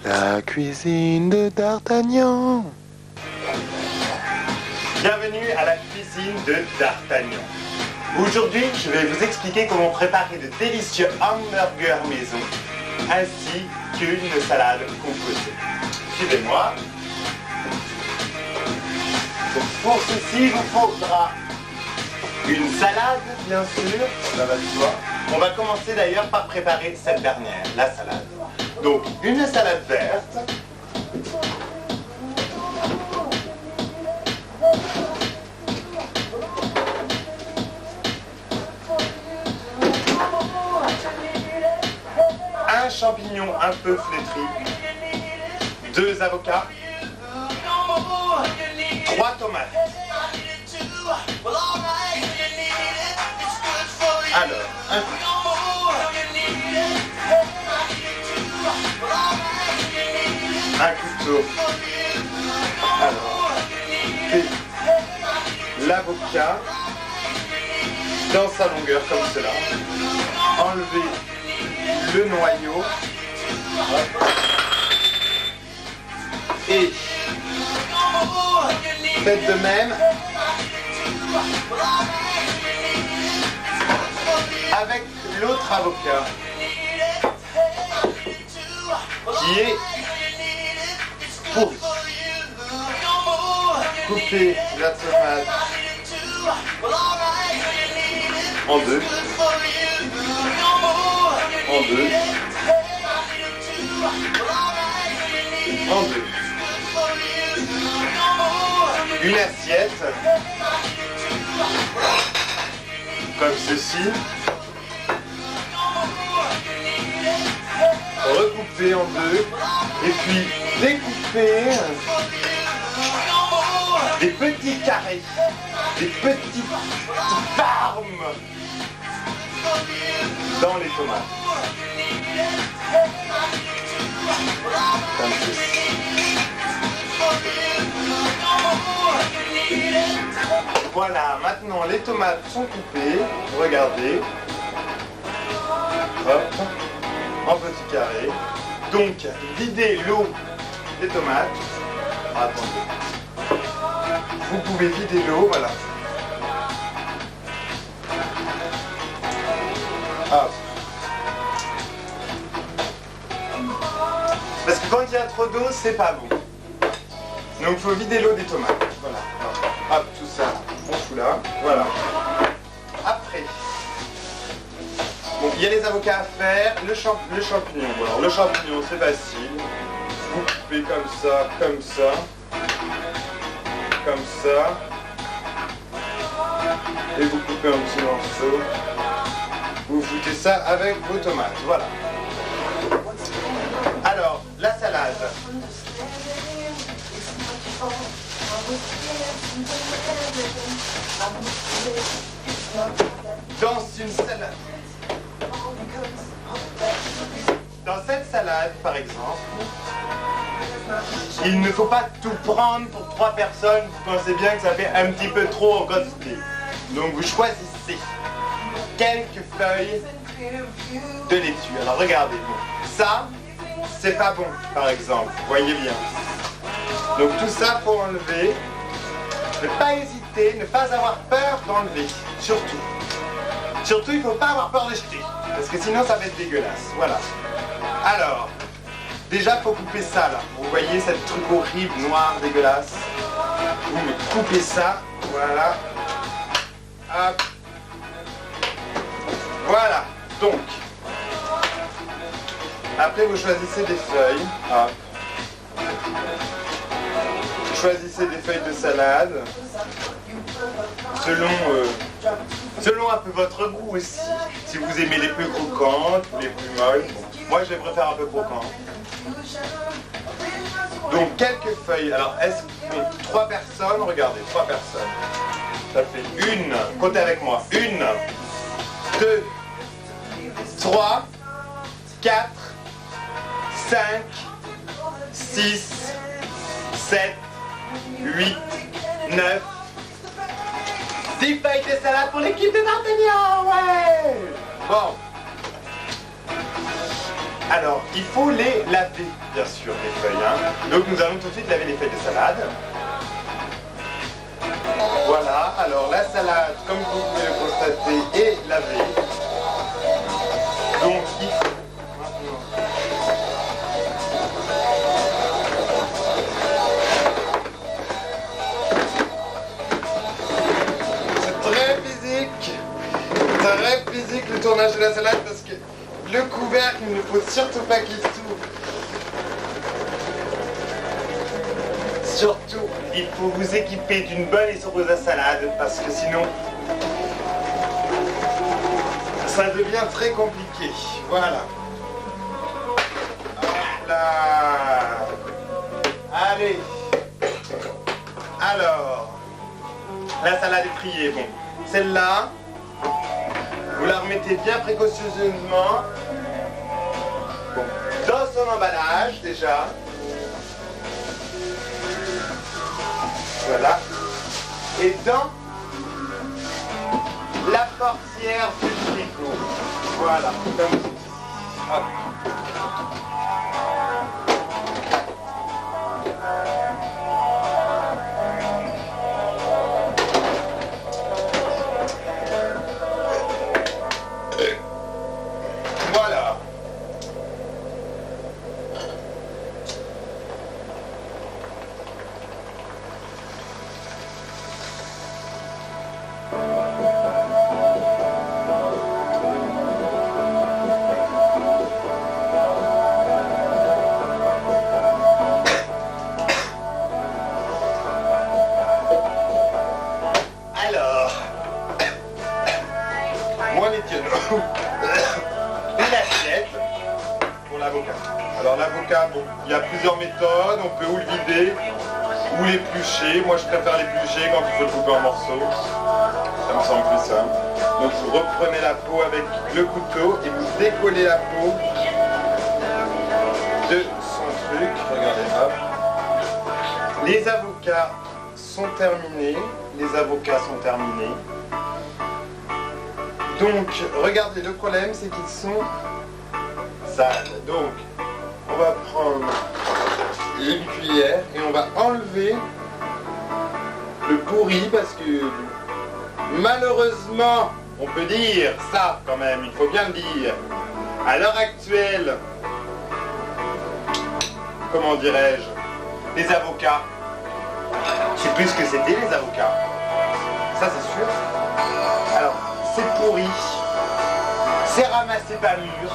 La cuisine de D'Artagnan. Bienvenue à la cuisine de D'Artagnan. Aujourd'hui, je vais vous expliquer comment préparer de délicieux hamburgers maison ainsi qu'une salade composée. Suivez-moi. Pour ceci, il vous faudra une salade, bien sûr, ça va de soi. On va commencer d'ailleurs par préparer cette dernière, la salade. Donc, une salade verte. Un champignon un peu flétri. 2 avocats. 3 tomates. Alors, un couteau. Alors, l'avocat dans sa longueur comme cela. Enlevez le noyau. Et faites de même avec l'autre avocat qui est pourri. Coupez la tomate en deux. En deux. En deux. Une assiette comme ceci, recoupée en deux et puis découper des petits carrés, des petites formes dans les tomates comme ceci. Voilà, maintenant les tomates sont coupées, regardez, hop, en petits carrés. Donc, videz l'eau des tomates. Attendez. Vous pouvez vider l'eau, voilà. Hop. Parce que quand il y a trop d'eau, c'est pas bon. Donc, il faut vider l'eau des tomates. Voilà. Hop, tout ça, on fout là. Voilà. Après, bon, il y a les avocats à faire, le champignon. Bon, alors, le champignon, c'est facile. Vous coupez comme ça, comme ça, comme ça. Et vous coupez un petit morceau. Vous foutez ça avec vos tomates. Voilà. Alors, la salade. Dans cette salade, par exemple, il ne faut pas tout prendre pour 3 personnes. Vous pensez bien que ça fait un petit peu trop en quantité. Donc vous choisissez quelques feuilles de laitue. Alors regardez, ça, c'est pas bon, par exemple. Voyez bien. Donc tout ça, faut enlever. Ne pas hésiter, ne pas avoir peur d'enlever. Surtout. Surtout, il ne faut pas avoir peur de jeter. Parce que sinon, ça va être dégueulasse. Voilà. Alors, déjà, il faut couper ça, là. Vous voyez cette truc horrible, noir, dégueulasse. Vous coupez ça. Voilà. Hop. Voilà. Donc, après, vous choisissez des feuilles. Hop. Choisissez des feuilles de salade selon un peu votre goût aussi. Si vous aimez les plus croquantes ou les plus molles. Bon, moi je préfère un peu croquant. Donc quelques feuilles. Alors est-ce que 3 personnes, regardez, 3 personnes. Ça fait une, comptez avec moi. 1, 2, 3, 4, 5, 6, 7, 8, 9, 10 feuilles de salade pour l'équipe de D'Artagnan, ouais. Bon. Alors, il faut les laver, bien sûr, les feuilles. Hein. Donc nous allons tout de suite laver les feuilles de salade. Voilà, alors la salade, comme vous pouvez le constater, est lavée. Donc il faut maintenant... C'est très physique le tournage de la salade parce que le couvercle, il ne faut surtout pas qu'il s'ouvre. Surtout, il faut vous équiper d'une bonne et sauveuse à salade parce que sinon, ça devient très compliqué. Voilà. Voilà. Allez. Alors, la salade est triée. Bon, celle-là, vous la remettez bien précautionneusement dans son emballage déjà. Voilà. Et dans la portière du frigo. Voilà. Comme ceci. Hop. Voilà. Une assiette pour l'avocat. Alors l'avocat, bon, il y a plusieurs méthodes, on peut ou le vider ou l'éplucher. Moi je préfère l'éplucher quand il faut le couper en morceaux. Ça me semble plus simple. Donc vous reprenez la peau avec le couteau et vous décollez la peau de son truc. Regardez, hop. Les avocats sont terminés. Les avocats sont terminés. Donc, regardez, le problème, c'est qu'ils sont sales. Donc, on va prendre une cuillère et on va enlever le pourri parce que, malheureusement, on peut dire ça quand même, il faut bien le dire. À l'heure actuelle, comment dirais-je, les avocats, c'est plus ce que c'était les avocats. Ça, c'est sûr. Alors, c'est pourri, c'est ramassé pas mûr,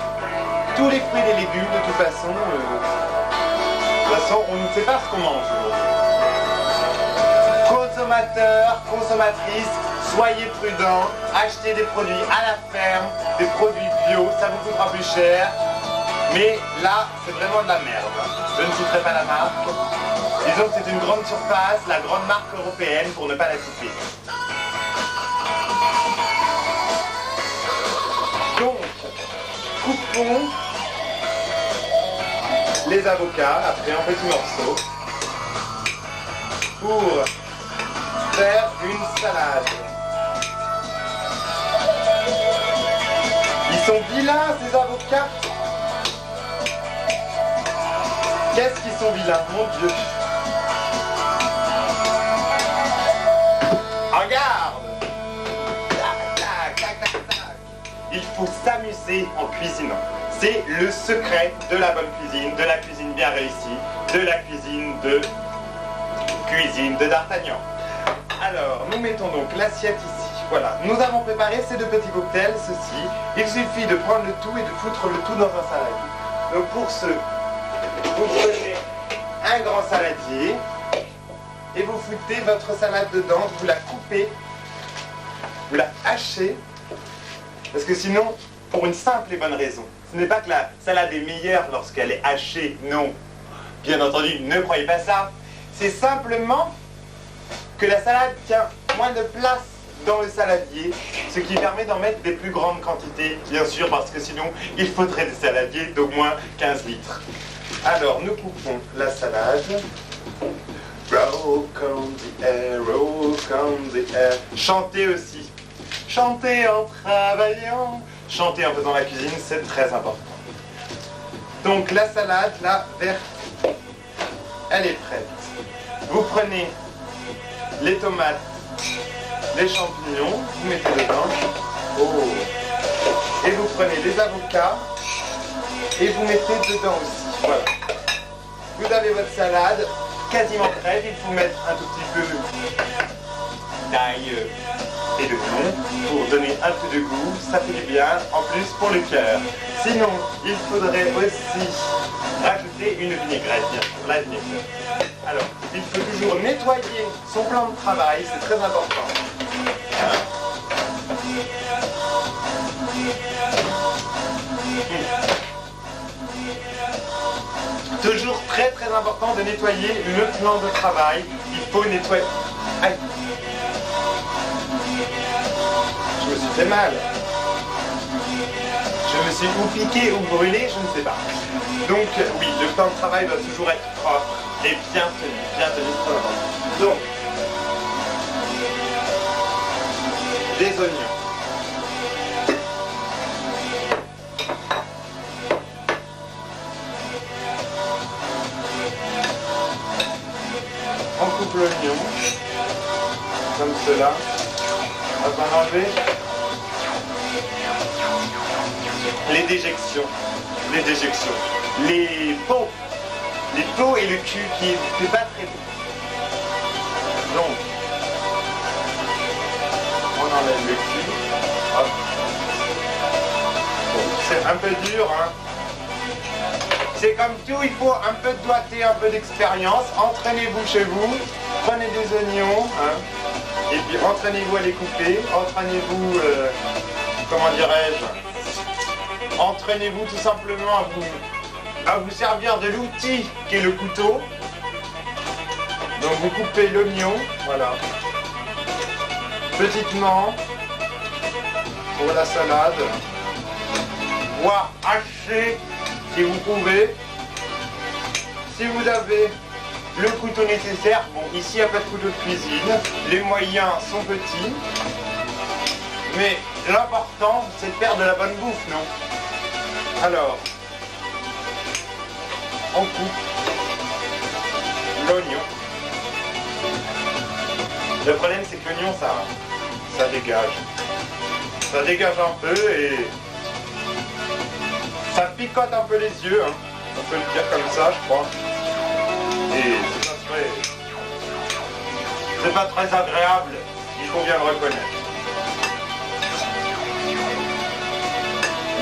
tous les fruits et les légumes de toute façon, on ne sait pas ce qu'on mange aujourd'hui. Consommateurs, consommatrices, soyez prudents, achetez des produits à la ferme, des produits bio, ça vous coûtera plus cher, mais là c'est vraiment de la merde. Je ne citerai pas la marque, disons que c'est une grande surface, la grande marque européenne pour ne pas la citer. Donc, coupons les avocats après en petits morceaux pour faire une salade. Ils sont vilains ces avocats. Qu'est-ce qu'ils sont vilains, mon Dieu. Regarde. Il faut s'amuser en cuisinant. C'est le secret de la bonne cuisine, de la cuisine bien réussie, de la cuisine de d'Artagnan. Alors, nous mettons donc l'assiette ici. Voilà, nous avons préparé ces deux petits cocktails, ceci. Il suffit de prendre le tout et de foutre le tout dans un saladier. Donc pour ce, vous prenez un grand saladier et vous foutez votre salade dedans, vous la coupez, vous la hachez. Parce que sinon, pour une simple et bonne raison, ce n'est pas que la salade est meilleure lorsqu'elle est hachée, non. Bien entendu, ne croyez pas ça. C'est simplement que la salade tient moins de place dans le saladier, ce qui permet d'en mettre des plus grandes quantités, bien sûr, parce que sinon, il faudrait des saladiers d'au moins 15 litres. Alors, nous coupons la salade. Roll on the air, roll on the air. Chantez aussi. Chanter en travaillant, chanter en faisant la cuisine, c'est très important. Donc la salade, là, verte, elle est prête. Vous prenez les tomates, les champignons, vous mettez dedans. Oh. Et vous prenez les avocats et vous mettez dedans aussi. Voilà. Vous avez votre salade quasiment prête. Il faut mettre un tout petit peu d'ail et de thon pour donner un peu de goût. Ça fait du bien, en plus pour le cœur. Sinon, il faudrait aussi rajouter une vinaigrette, bien sûr, la vinaigrette. Alors, il faut toujours nettoyer son plan de travail, c'est très important. Toujours très très important de nettoyer le plan de travail. Il faut nettoyer... Aïe. Je me suis fait mal. Je me suis ou piqué ou brûlé, je ne sais pas. Donc oui, le plan de travail doit toujours être propre et bien tenu, c'est très important. Donc, des oignons. On coupe l'oignon, comme cela. Afin d'enlever les déjections, les peaux et le cul qui n'est pas très beau. Donc, on enlève le cul. Hop. Bon, c'est un peu dur, hein. C'est comme tout, il faut un peu de doigté, un peu d'expérience. Entraînez-vous chez vous, prenez des oignons, hein, et puis entraînez-vous à les couper, entraînez-vous, comment dirais-je, entraînez-vous tout simplement à vous servir de l'outil qui est le couteau. Donc vous coupez l'oignon, voilà, petitement, pour la salade, voire haché si vous pouvez. Si vous avez le couteau nécessaire, bon ici il n'y a pas de couteau de cuisine, les moyens sont petits, mais l'important c'est de faire de la bonne bouffe, non? Alors, on coupe l'oignon. Le problème c'est que l'oignon ça dégage. Ça dégage un peu et ça picote un peu les yeux, hein. On peut le dire comme ça, je crois. Et c'est pas très agréable, il faut bien le reconnaître.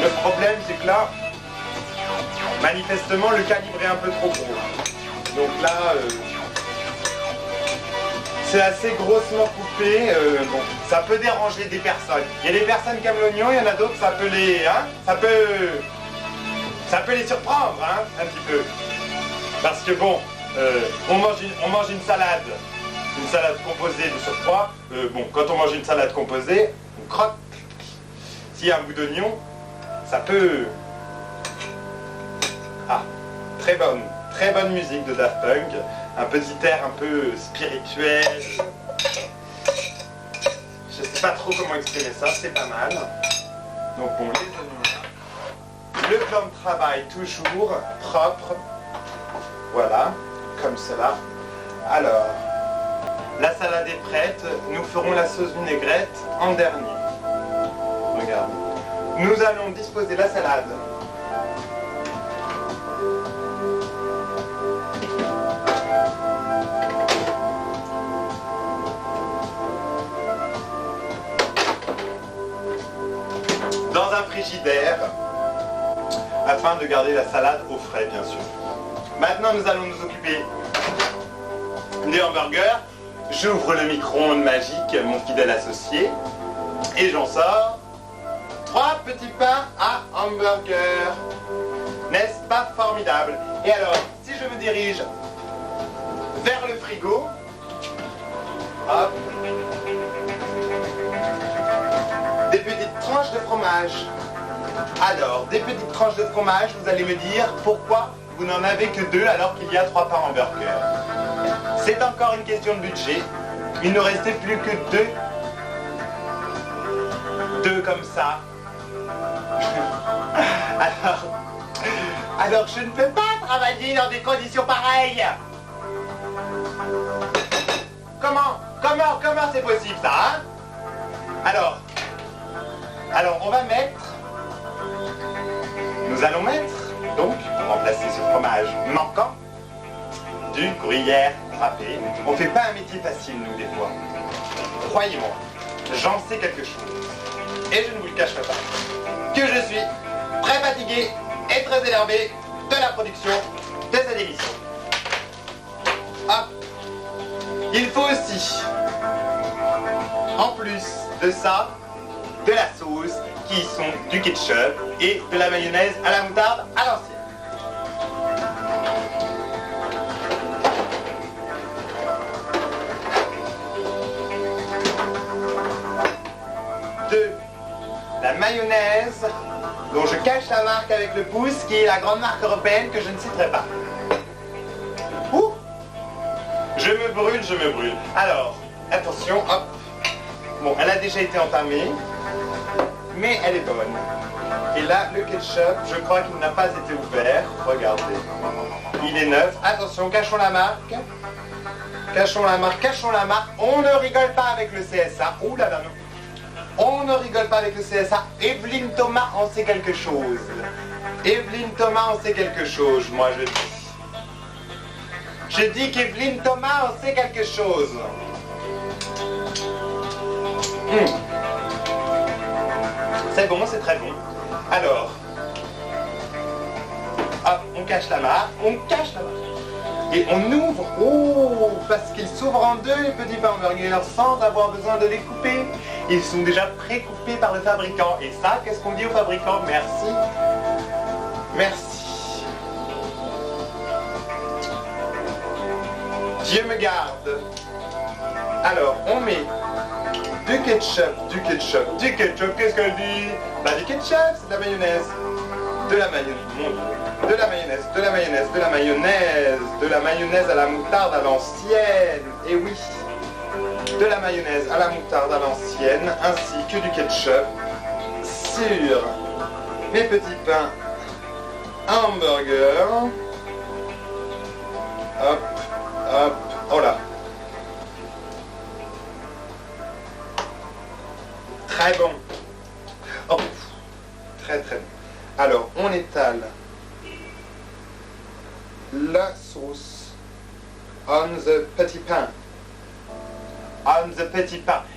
Le problème c'est que là, manifestement le calibre est un peu trop gros. Donc là, c'est assez grossement coupé, bon, ça peut déranger des personnes. Il y a des personnes qui aiment l'oignon, il y en a d'autres, ça peut les... Hein, ça peut les surprendre, hein, un petit peu. Parce que bon, on mange une salade composée de surcroît. Bon, quand on mange une salade composée, on croque. S'il y a un bout d'oignon, ça peut... Ah, très bonne musique de Daft Punk. Un petit air un peu spirituel. Je sais pas trop comment exprimer ça, c'est pas mal. Donc bon, les oignons là. Le plan de travail toujours propre. Voilà, comme cela. Alors, la salade est prête. Nous ferons la sauce vinaigrette en dernier. Regarde. Nous allons disposer la salade. Dans un frigidaire, afin de garder la salade au frais, bien sûr. Maintenant, nous allons nous occuper des hamburgers. J'ouvre le micro-ondes magique, mon fidèle associé, et j'en sors 3 petits pains à hamburger. N'est-ce pas formidable? Et alors, si je me dirige vers le frigo, hop, des petites tranches de fromage. Alors, des petites tranches de fromage, vous allez me dire pourquoi vous n'en avez que 2 alors qu'il y a 3 pains hamburger. C'est encore une question de budget. Il ne restait plus que 2. 2 comme ça. Alors, Alors je ne peux pas travailler dans des conditions pareilles. Comment c'est possible ça, hein? Alors on va mettre... Nous allons mettre, donc, pour remplacer ce fromage manquant, du gruyère râpé. On fait pas un métier facile, nous, des fois. Croyez-moi, j'en sais quelque chose. Et je ne vous le cacherai pas, que je suis très fatigué et très énervé de la production de cette émission. Hop. Il faut aussi, en plus de ça, de la sauce, qui sont du ketchup et de la mayonnaise à la moutarde à l'ancienne. De la mayonnaise dont je cache la marque avec le pouce, qui est la grande marque européenne que je ne citerai pas. Ouh! Je me brûle. Alors, attention, hop. Bon, elle a déjà été entamée, mais elle est bonne. Et là, le ketchup, je crois qu'il n'a pas été ouvert. Regardez. Il est neuf. Attention, cachons la marque. Cachons la marque. On ne rigole pas avec le CSA. Ouh là là, non. On ne rigole pas avec le CSA. Evelyne Thomas en sait quelque chose. Moi je dis. Je dis qu'Evelyne Thomas en sait quelque chose. C'est bon, c'est très bon. Alors, hop, on cache la marque. Et on ouvre, parce qu'ils s'ouvrent en deux, les petits pains hamburgers, sans avoir besoin de les couper. Ils sont déjà pré-coupés par le fabricant. Et ça, qu'est-ce qu'on dit au fabricant? Merci. Dieu me garde. Alors, on met du ketchup, qu'est-ce qu'elle dit? Bah du ketchup, c'est de la mayonnaise. De la mayonnaise à la moutarde à l'ancienne. Et oui, de la mayonnaise à la moutarde à l'ancienne, ainsi que du ketchup sur mes petits pains hamburgers. Hop, oh là. Très bon. Oh, très bon. Alors, on étale la sauce on the petit pain.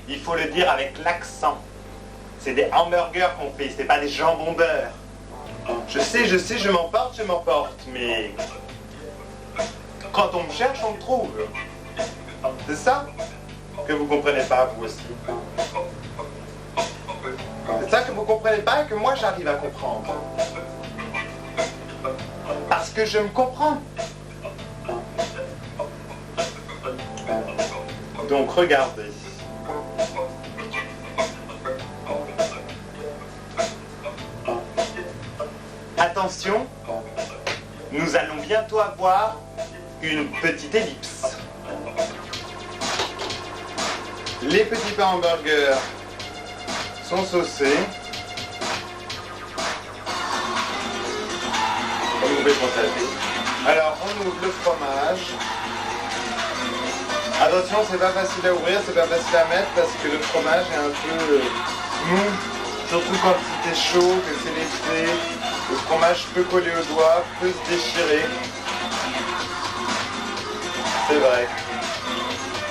Il faut le dire avec l'accent. C'est des hamburgers qu'on fait, c'est pas des jambons beurre. Je sais, je m'emporte, mais quand on me cherche, on me trouve. C'est ça que vous comprenez pas, vous aussi. C'est ça que vous comprenez pas et que moi j'arrive à comprendre. Parce que je me comprends. Donc regardez. Attention, nous allons bientôt avoir une petite ellipse. Les petits pains hamburgers sont saucés. Comme vous pouvez constater. Alors on ouvre le fromage. Attention, c'est pas facile à ouvrir, c'est pas facile à mettre parce que le fromage est un peu mou. Surtout quand c'est chaud, que c'est l'été. Le fromage peut coller au doigt, peut se déchirer. C'est vrai.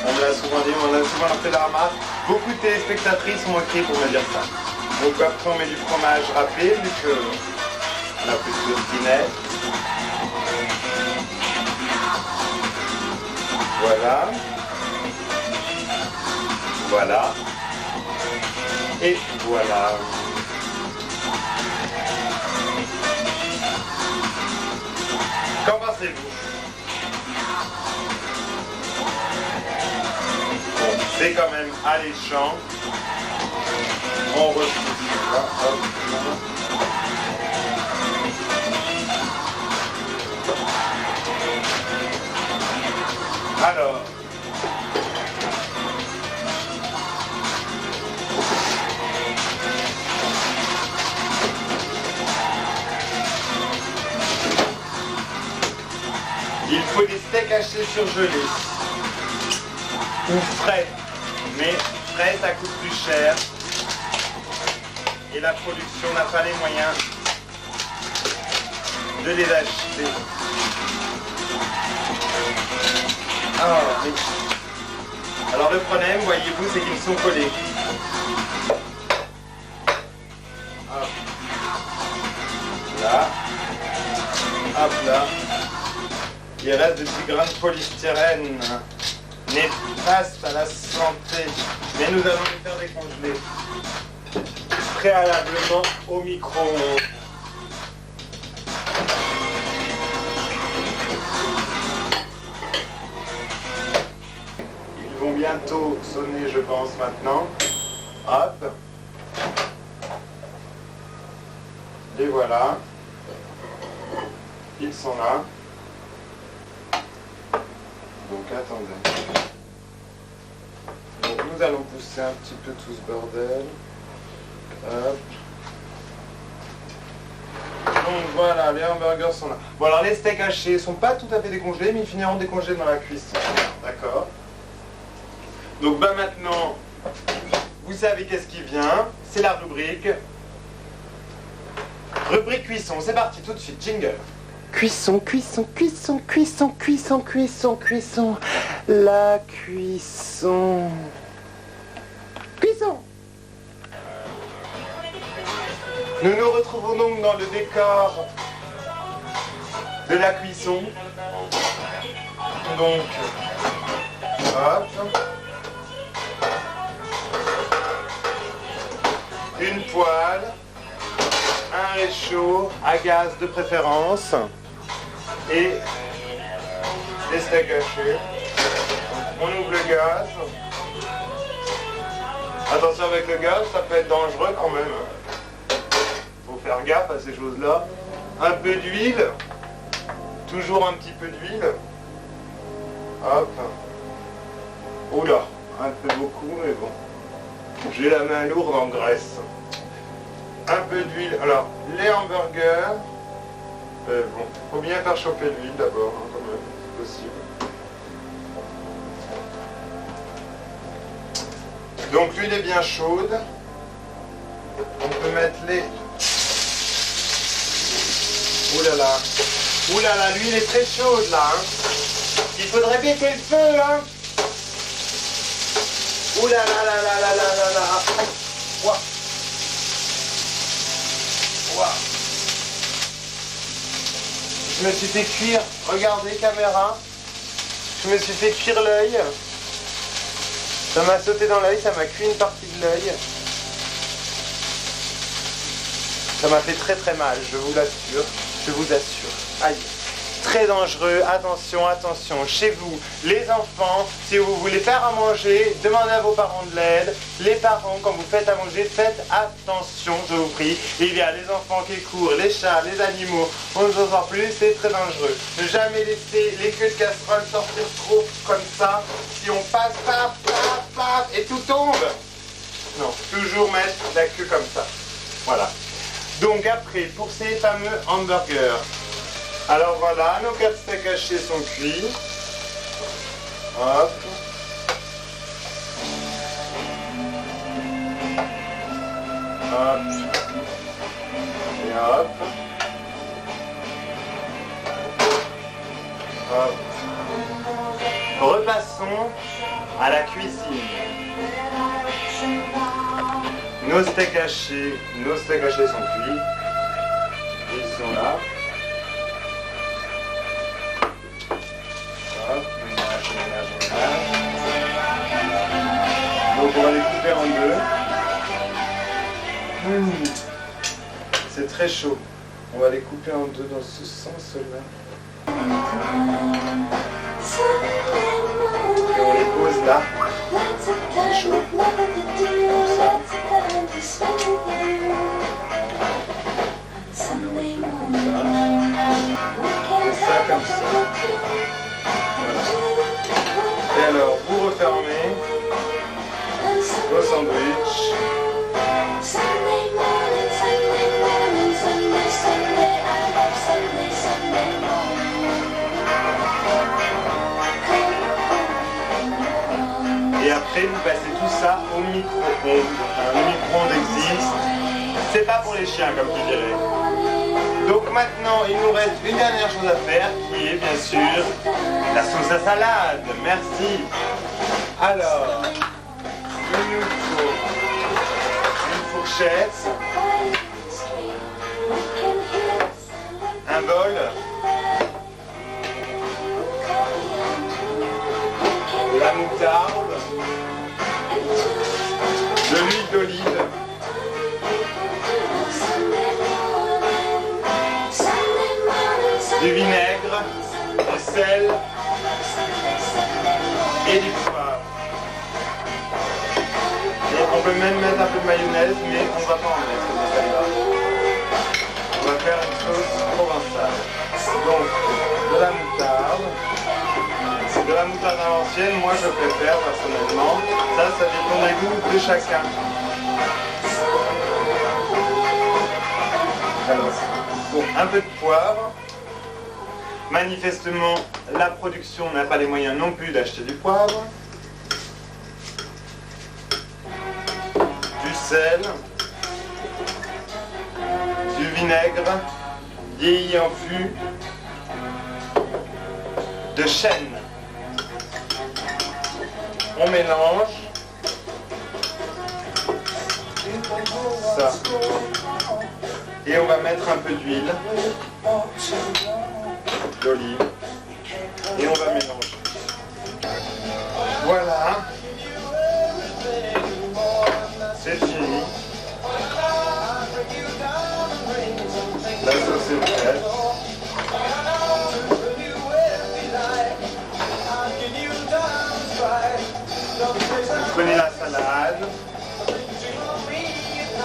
On me l'a souvent dit, on a souvent fait la remarque. Beaucoup de téléspectatrices m'ont écrit pour me dire ça. Donc après on met du fromage râpé, vu qu'on a plus de spinette. Voilà. Et voilà. Qu'en pensez-vous? Bon, c'est quand même alléchant. On repousse là, hop, là. Alors, Il faut des steaks hachés surgelés. Ou frais. Mais frais, ça coûte plus cher. Et la production n'a pas les moyens de les acheter. Alors le problème, voyez-vous, c'est qu'ils sont collés. Hop. Là. Hop là. Il reste des petits grains de polystyrène néfastes à la santé. Mais nous allons les faire décongeler préalablement au micro-ondes. Ils vont bientôt sonner, je pense, maintenant. Hop. Et voilà. Ils sont là. Donc attendez. Donc nous allons pousser un petit peu tout ce bordel. Hop. Donc voilà, les hamburgers sont là. Bon alors les steaks hachés sont pas tout à fait décongelés, mais ils finiront décongelés dans la cuisson. D'accord. Donc bah maintenant, vous savez qu'est-ce qui vient. C'est la rubrique. Rubrique cuisson, c'est parti tout de suite, jingle. Cuisson, cuisson, cuisson, cuisson, cuisson, cuisson, cuisson. La cuisson. Cuisson. Nous nous retrouvons donc dans le décor de la cuisson. Donc, hop. Une poêle, un réchaud à gaz de préférence et des steaks hachés. On ouvre le gaz. Attention avec le gaz, ça peut être dangereux quand même. Faut faire gaffe à ces choses-là. Un peu d'huile, toujours un petit peu d'huile. Hop. Oula, un peu beaucoup, mais bon. J'ai la main lourde en graisse. Un peu d'huile. Alors, les hamburgers. Bon, faut bien faire chauffer l'huile d'abord, hein, quand même, c'est possible. Donc l'huile est bien chaude. On peut mettre les... Ouh là là. Ouh là là, l'huile est très chaude là. Hein. Il faudrait baisser le feu, hein. Ouh là là là là là là là là. Ouah. Ouah. Je me suis fait cuire, regardez caméra. Je me suis fait cuire l'œil. Ça m'a sauté dans l'œil, ça m'a cuit une partie de l'œil. Ça m'a fait très très mal, je vous l'assure. Je vous assure. Aïe. Très dangereux, attention, attention. Chez vous, les enfants, si vous voulez faire à manger, demandez à vos parents de l'aide. Les parents, quand vous faites à manger, faites attention, je vous prie. Il y a les enfants qui courent, les chats, les animaux, on ne s'en sort plus, c'est très dangereux. Ne jamais laisser les queues de casserole sortir trop comme ça. Si on passe, paf, paf, paf, et tout tombe. Non, toujours mettre la queue comme ça. Voilà. Donc après, pour ces fameux hamburgers, alors voilà, nos 4 steaks hachés sont cuits. Hop. Hop. Et hop. Hop. Repassons à la cuisine. Nos steaks hachés sont cuits. Ils sont là. Hop, ménage. Donc on va les couper en deux. C'est très chaud. On va les couper en deux dans ce sens-là. Et on les pose là. C'est chaud. Comme ça. C'est ça comme ça. Voilà. Et alors, vous refermez vos sandwichs. après, vous passez tout ça au micro-ondes. Le micro-ondes existe. C'est pas pour les chiens, comme tu dirais. Donc maintenant, il nous reste une dernière chose à faire, qui est bien sûr la sauce à salade. Merci. Alors, il nous faut une fourchette, un bol, de la moutarde, de l'huile d'olive, du vinaigre, du sel et du poivre. Et on peut même mettre un peu de mayonnaise, mais on ne va pas en mettre de celle-là. On va faire une sauce provençale. Donc, de la moutarde. De la moutarde à l'ancienne, moi je préfère personnellement. Ça dépend des goûts de chacun. Alors, bon, un peu de poivre. Manifestement, la production n'a pas les moyens non plus d'acheter du poivre. Du sel. Du vinaigre. Vieilli en fût. De chêne. On mélange. Ça. Et on va mettre un peu d'huile. D'olive. Et on va mélanger. Voilà. C'est fini. La sauce est prête. Vous prenez la salade.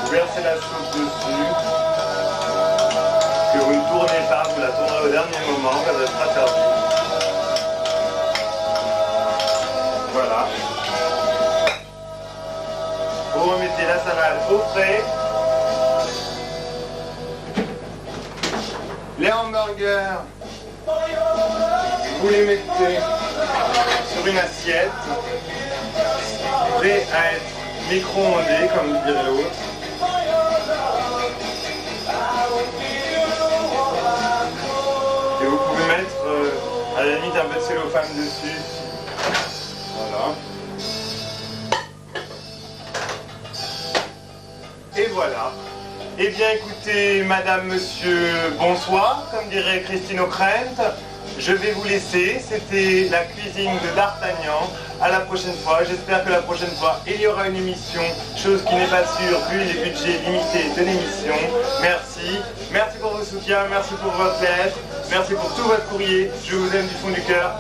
Vous versez la sauce dessus. Que vous ne tournez pas, vous la tournerez au dernier moment quand elle sera servie. Voilà. Vous remettez la salade au frais. Les hamburgers, vous les mettez sur une assiette, prêt à être micro-ondés, comme dirait l'autre. Et vous pouvez mettre à la limite un peu de cellophane dessus. Voilà. Et voilà. Eh bien écoutez, madame, monsieur, bonsoir, comme dirait Christine O'Krent. Je vais vous laisser, c'était la cuisine de D'Artagnan. À la prochaine fois, j'espère que la prochaine fois, il y aura une émission, chose qui n'est pas sûre vu les budgets limités de l'émission. Merci, merci pour vos soutiens, merci pour votre lettre, merci pour tout votre courrier, je vous aime du fond du cœur.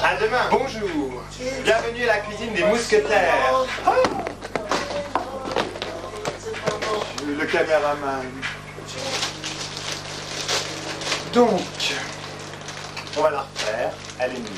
À demain, bonjour, bienvenue à la cuisine des mousquetaires. Le caméraman. Donc, on va la refaire, elle est nulle.